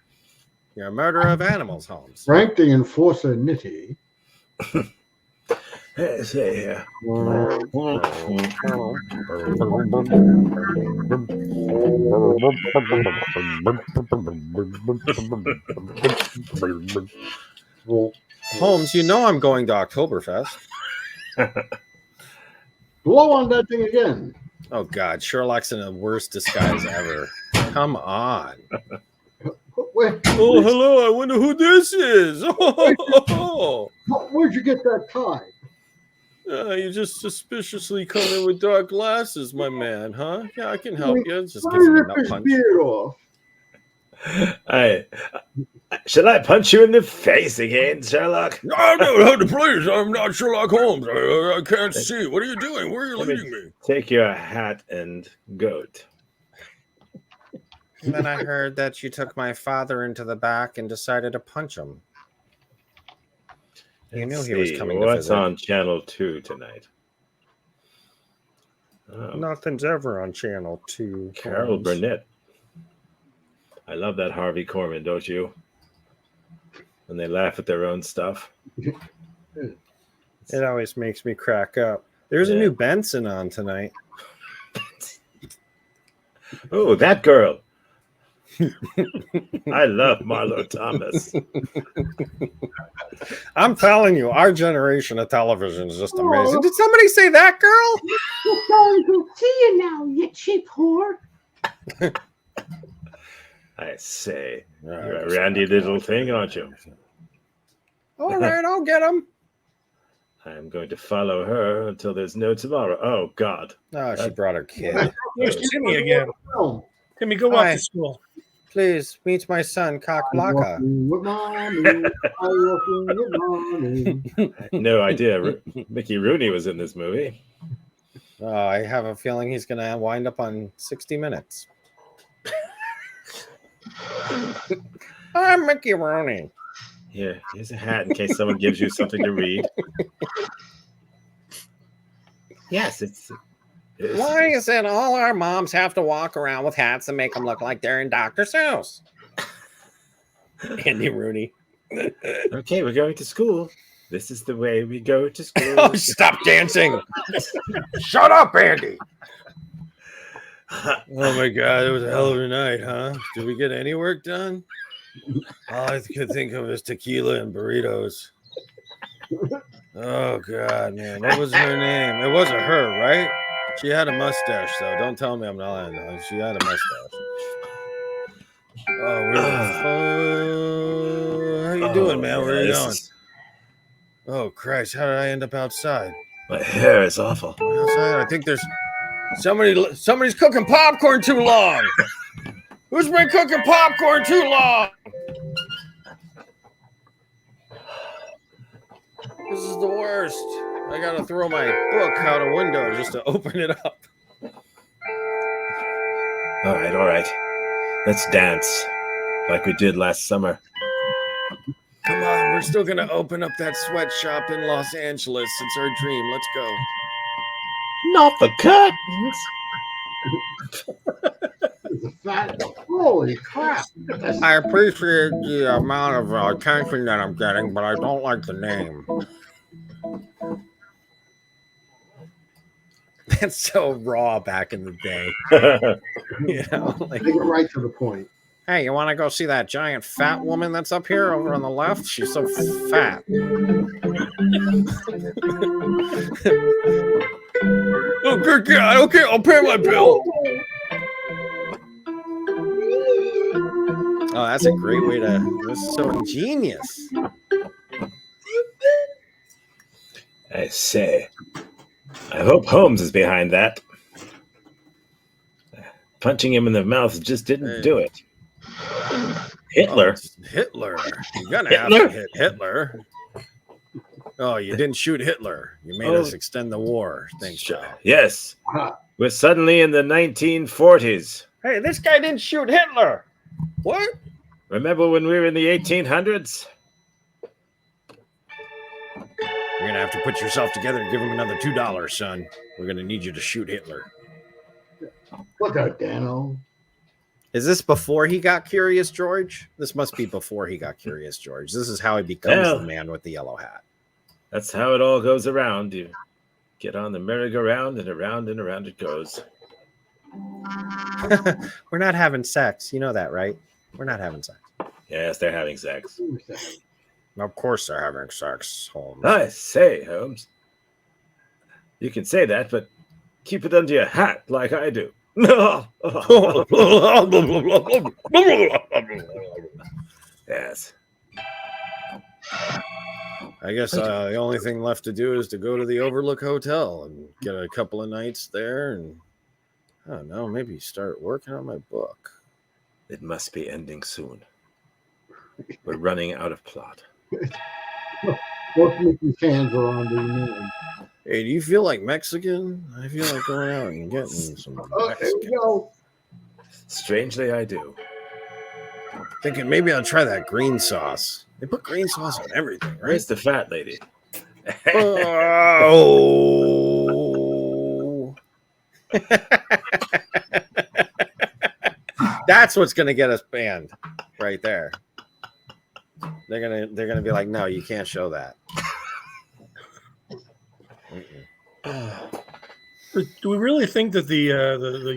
You're a murderer of animals, Holmes. Frank the Enforcer Nitty. Let's see here. Holmes, you know I'm going to Oktoberfest. Blow on that thing again. Oh, God. Sherlock's in the worst disguise ever. Come on. Where, Oh, hello. I wonder who this is. Oh, where'd you get that tie? you just suspiciously come in with dark glasses, my man, huh? Yeah, I can help you. Just Why give him a rip nut his punch. beard off? I shall I punch you in the face again, Sherlock? No, please. I'm not Sherlock Holmes. I can't see. What are you doing? Where are you leading me? Take your hat and goat. And then I heard that you took my father into the back and decided to punch him. You knew he was coming to What's visit. on Channel 2 tonight? Oh, Nothing's ever on Channel 2. Carol Holmes. Burnett. I love that Harvey Korman, don't you? When they laugh at their own stuff. It always makes me crack up. There's a new Benson on tonight. Oh, that girl. I love Marlo Thomas. I'm telling you, our generation of television is just amazing. Did somebody say that, girl? We're going to see you now, you cheap whore. I say, you're a randy little thing, aren't you? All right, I'll get him. I'm going to follow her until there's no tomorrow. Oh, God. Oh, she brought her kid. Here's Timmy again. Oh, Timmy, go off to school. Please meet my son, Cock Blocka. No idea. Mickey Rooney was in this movie. Oh, I have a feeling he's going to wind up on 60 Minutes. I'm Mickey Rooney. Here, here's a hat in case someone gives you something to read. Yes, it's Why is it all our moms have to walk around with hats and make them look like they're in Dr. Seuss? Andy Rooney. Okay, we're going to school. This is the way we go to school. Oh, stop dancing. Shut up, Andy. Oh, my God. It was a hell of a night, huh? Did we get any work done? All I could think of is tequila and burritos. Oh, God, man. What was her name? It wasn't her, right? She had a mustache, though. Don't tell me I'm not lying. No, she had a mustache. Oh, how you doing, man? Where are you going? Oh, Christ. How did I end up outside? My hair is awful. Outside? I think there's somebody's cooking popcorn too long. Who's been cooking popcorn too long? This is the worst. I gotta throw my book out a window just to open it up. All right. Let's dance like we did last summer. Come on, we're still gonna open up that sweatshop in Los Angeles. It's our dream. Let's go. Not the curtains. Holy crap. I appreciate the amount of attention that I'm getting, but I don't like the name. That's so raw back in the day. You know, like, Take it right to the point. hey, you want to go see that giant fat woman that's up here over on the left? She's so fat. Oh, good God. Okay, I'll pay my bill. Oh, that's a great way to. That's so ingenious. I say, I hope Holmes is behind that. Punching him in the mouth just didn't do it. Hitler. Oh, Hitler. You're gonna have to hit Hitler. Oh, you didn't shoot Hitler. You made us extend the war. Thanks, Joe. Yes. We're suddenly in the 1940s. Hey, this guy didn't shoot Hitler. What? Remember when we were in the 1800s? You're gonna have to put yourself together and give him another $2, son. We're gonna need you to shoot Hitler. Look out, Dano. Is this before he got Curious George? This must be before he got Curious George. This is how he becomes the man with the yellow hat. That's how it all goes around. You get on the merry-go-round and around it goes. We're not having sex. You know that, right? We're not having sex. Yes, they're having sex. Of course they're having sex, Holmes. I say, Holmes. You can say that, but keep it under your hat like I do. Yes. I guess the only thing left to do is to go to the Overlook Hotel and get a couple of nights there, and I don't know, maybe start working on my book. It must be ending soon. We're running out of plot. Most Mickey fans are on the moon. Hey, do you feel like Mexican? I feel like going out and getting some Oh, there we Mexican. go. Strangely, I do. Thinking maybe I'll try that green sauce. They put green sauce on everything, right? Where's the fat lady? Oh. That's what's gonna get us banned right there. They're gonna be like, no, you can't show that. But do we really think that the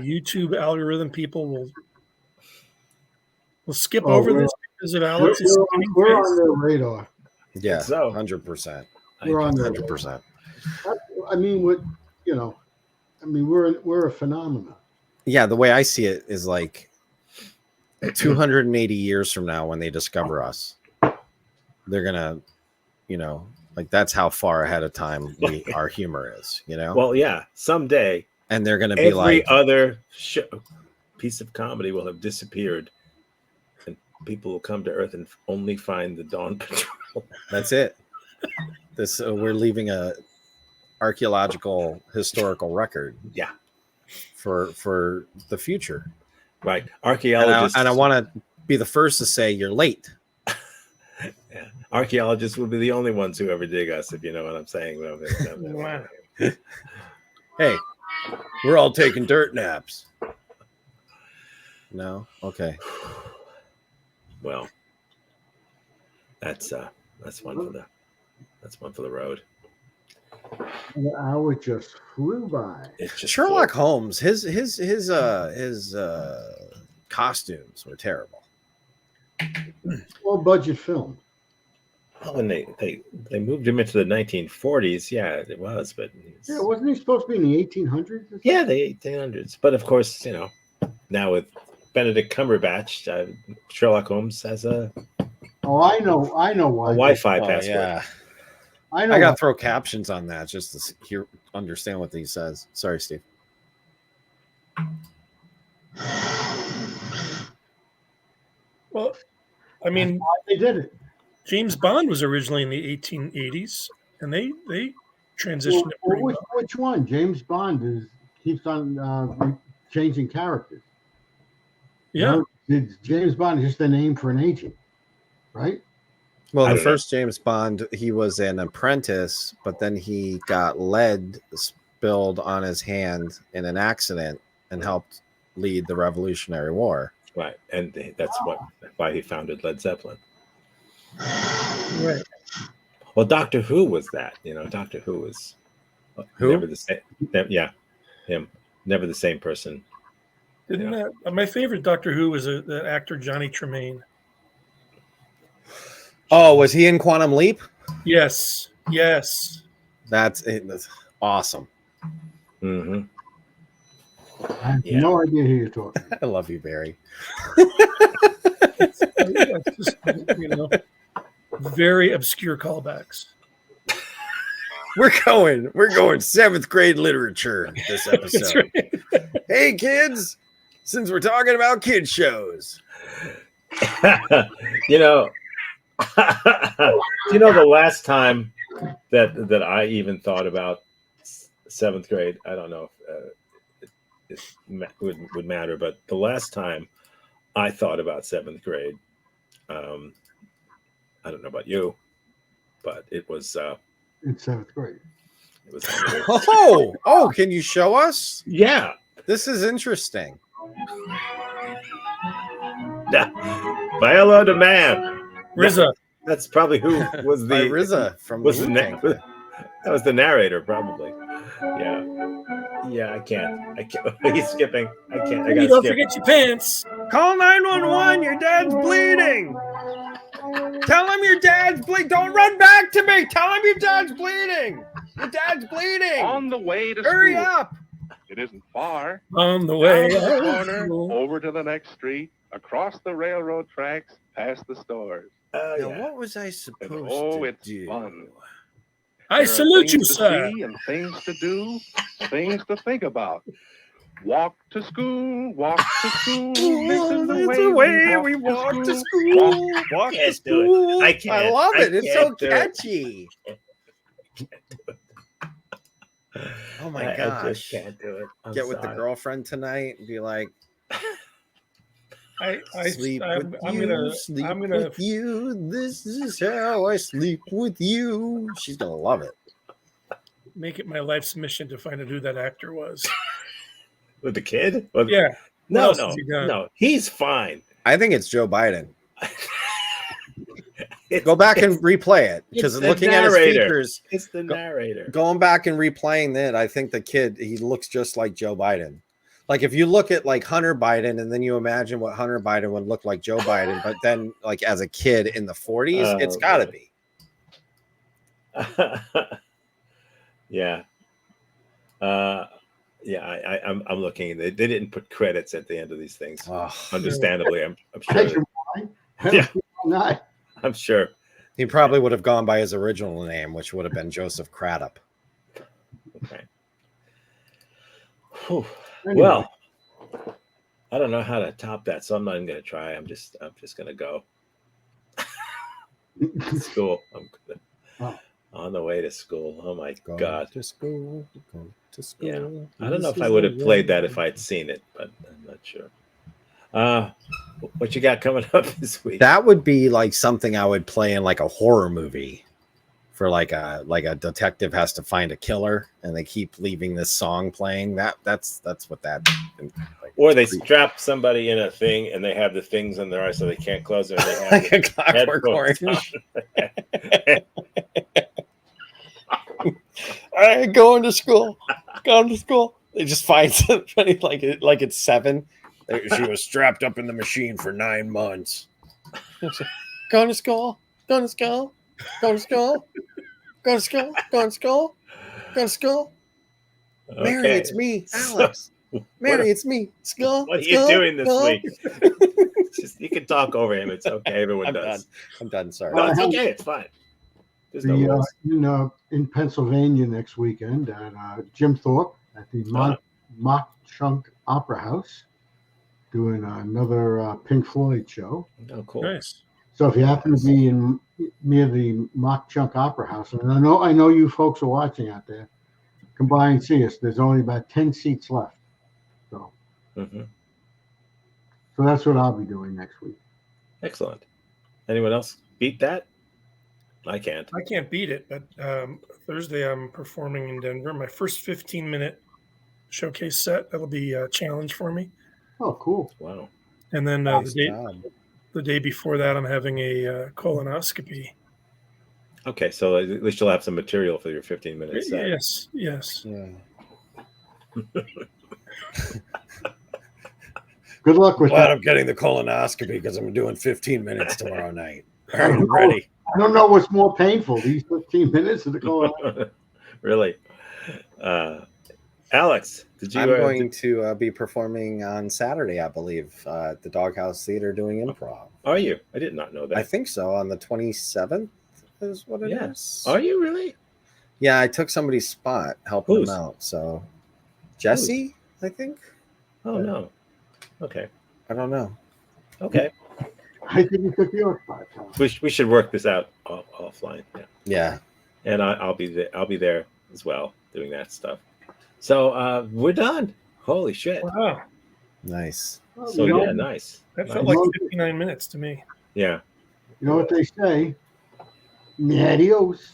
YouTube algorithm people will skip over this because of Alex's we're on their radar. Yeah, so. 100%. We're on their 100%. I mean, we're a phenomenon. Yeah, the way I see it is like 280 years from now when they discover us, they're gonna, like that's how far ahead of time our humor is, Well, yeah, someday, and they're gonna be every like other piece of comedy will have disappeared, and people will come to Earth and only find the Dawn Patrol. That's it. We're leaving a archaeological historical record. Yeah, for the future. Right, archaeologists, and I want to be the first to say you're late. Yeah. Archaeologists will be the only ones who ever dig us, if you know what I'm saying. Wow. Hey, we're all taking dirt naps. No? Okay. Well, that's one for the road. The hour just flew by. It's just Sherlock Holmes, his costumes were terrible. Small budget film. Well, when they moved him into the 1940s, yeah, it was, but Yeah, wasn't he supposed to be in the 1800s? Yeah, the 1800s. But of course, now with Benedict Cumberbatch, Sherlock Holmes has a I know why. Wi-Fi password. Yeah. I know. I gotta throw captions on that just to understand what he says. Sorry, Steve. Well, I mean, they did it. James Bond was originally in the 1880s, and they transitioned it pretty well. Which one? James Bond keeps on changing characters. Yeah. James Bond is just a name for an agent, right? Well, the first James Bond, he was an apprentice, but then he got lead spilled on his hand in an accident and helped lead the Revolutionary War. Right, and that's why he founded Led Zeppelin. Right. Well, Doctor Who was that. Doctor Who was never the same. Yeah, him. Never the same person. Didn't that? My favorite Doctor Who was the actor Johnny Tremaine. Oh, was he in Quantum Leap? Yes. That's awesome. Mm-hmm. I have no idea who you're talking about. I love you, Barry. It's just, very obscure callbacks. We're going seventh grade literature this episode. Right. Hey, kids, since we're talking about kid shows. The last time that I even thought about seventh grade, I don't know if it would matter, but the last time I thought about seventh grade, I don't know about you, but it was in seventh grade. It was oh, can you show us? Yeah, this is interesting. By hello to man. RZA. That's probably who was the RZA from that was the narrator, probably. Yeah, I can't. He's skipping. I can't. I gotta don't skip. forget your pants. Call 911. Your dad's bleeding. Tell him your dad's bleeding. Don't run back to me. Tell him your dad's bleeding. Your dad's bleeding. On the way to Hurry school. up. It isn't far. On the way. Down the corner, over to the next street, across the railroad tracks, past the stores. Now, what was I supposed to it's do? fun. I There are salute you, things to sir. see and things to do, things to think about. Walk to school, walk to school. This is the It's way, the way we walk to school. Walk to can't do it. school. I can't. love I it. It's so can't do it. catchy. Oh my I gosh. just can't do it. I'm Get with the sorry. girlfriend tonight and be like, I'm sleep gonna with you. This is how I sleep with you. She's gonna love it. make it my life's mission to find out who that actor was. With the kid? With- Yeah. What No, else no, has he done? no. He's fine. I think it's Joe Biden. Go back and replay it because it's the looking at his narrator. features, It's the narrator. going back and replaying that, I think the kid, he looks just like Joe Biden. Like if you look at like Hunter Biden and then you imagine what Hunter Biden would look like Joe Biden, but then like as a kid in the 40s, it's got to be. Yeah. Yeah, I'm looking. They didn't put credits at the end of these things. Oh, Understandably, I'm That's sure. your Yeah. Not. I'm sure. he probably would have gone by his original name, which would have been Joseph Craddock. Okay. Whew. Anyway. Well, I don't know how to top that, so I'm not even gonna try. I'm just gonna go. School. I'm gonna, Oh. on the way to school. Oh my Go God. to school. Go to school. Yeah. I don't know if I would have played that if I'd seen it, but I'm not sure. What you got coming up this week? That would be like something I would play in like a horror movie for like a detective has to find a killer and they keep leaving this song playing. That's what that like, Or they strap somebody in a thing and they have the things in their eyes so they can't close it. And they have like a the Clockwork headphones Orange. on. All right, going to school. Going to school. They just find somebody like it's 7. She was strapped up in the machine for 9 months. Going to school. Going to school. Going to school. Going to school. Going to school. Going to school. Mary, Okay. it's me, Alex. Mary, it's me. School. What are you school, doing this school. week? Just, you can talk over him. It's okay. Everyone I'm does. done. I'm done. Sorry. No, it's okay. It's fine. There's no rules. In Pennsylvania next weekend at Jim Thorpe at the Mock Chunk Opera House, doing another Pink Floyd show. Oh, cool. Nice. So if you happen to be near the Mock Chunk Opera House, and I know you folks are watching out there, come by and see us. There's only about 10 seats left. So, Mm-hmm. so that's what I'll be doing next week. Excellent. Anyone else beat that? I can't. I can't beat it, but Thursday I'm performing in Denver. My first 15-minute showcase set. That'll be a challenge for me. Oh, cool. Wow. And then Nice job. the day before that, I'm having a colonoscopy. Okay, so at least you'll have some material for your 15 minutes. Yes, yes. Yeah. Good luck with Glad that. I'm getting the colonoscopy because I'm doing 15 minutes tomorrow night. All right, I'm ready. I don't know what's more painful, these 15 minutes or the colonoscopy. Really? Alex, did you? I'm going to be performing on Saturday, I believe, at the Doghouse Theater doing improv. Are you? I did not know that. I think so. On the 27th is what it is. Are you really? Yeah, I took somebody's spot, helping Whose? them out. So Jesse, I think. Oh no. Okay. I don't know. Okay. I think you took your spot, Tom. We should work this out offline. Yeah. Yeah. And I'll be there. I'll be there as well doing that stuff. So we're done. Holy shit. Wow. Nice. So yeah, nice. That Nice. felt like 59 minutes to me. Yeah. You know what they say? Adios.